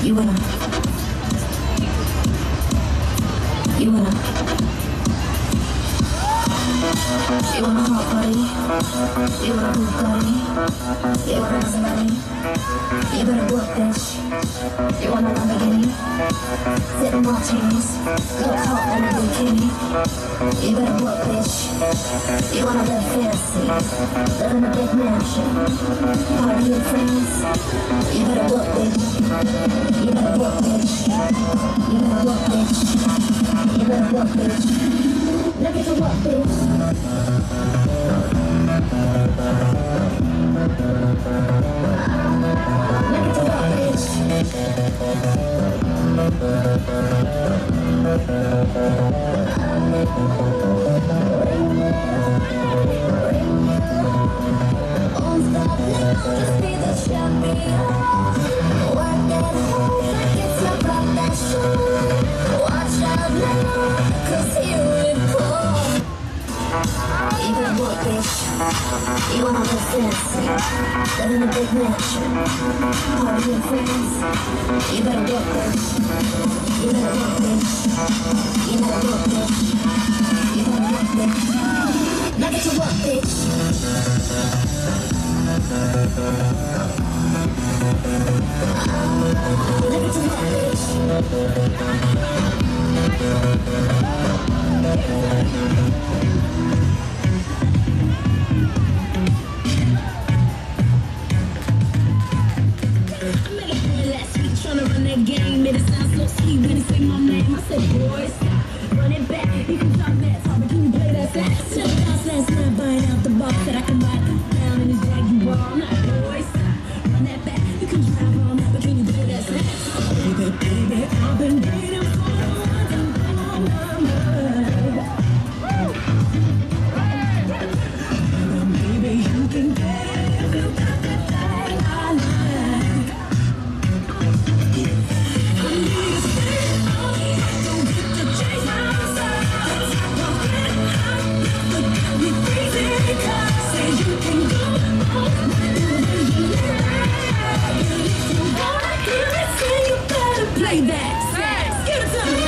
You wanna, you wanna, you wanna hot body, you wanna Bugatti, you wanna Maserati, you better work, bitch. You want a Lamborghini, sitting martinis, look hot in a bikini. You better work, bitch. You wanna live fancy, live in a big mansion, party with friends. You better work, bitch. You better work, bitch. You better work, bitch. You better work, bitch. Now get to work, bitch. Now get to work, bitch. On stop now, just be the champion. Work at home, get some up that show. Watch out now, 'cause here we go. You better work, bitch. You wanna live fancy, live in a big mansion, party with friends. You better work, bitch. You better work, bitch. You better work, bitch. You better work, bitch. Now get to work, bitch. Now get to work, bitch. Tryna run that game, made it sound so sweet when he say my name. I said, boy, stop, run it back. You can talk that talk, but can you play that sax? Shut up, last night buying out the box that I can buy down in his Jaguar. I'm like, boy, stop, run that back. You can drive all night, but can you play that sax? Baby, baby, I've been waiting for the one to blow my mind. Baby, you can get it if you got that thing I like. Play that sax, give it to me.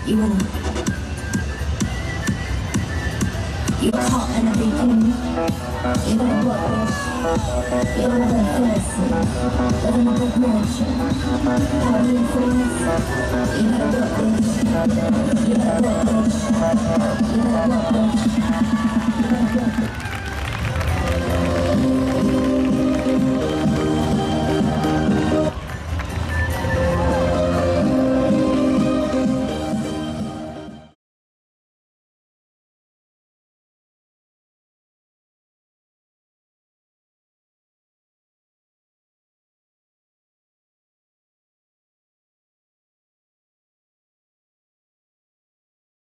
You wanna, you caught in a bikini. You better work, bitch. You wanna live fancy, live in a big mansion, party with friends. You better work, bitch. You better work, bitch. You better work, bitch.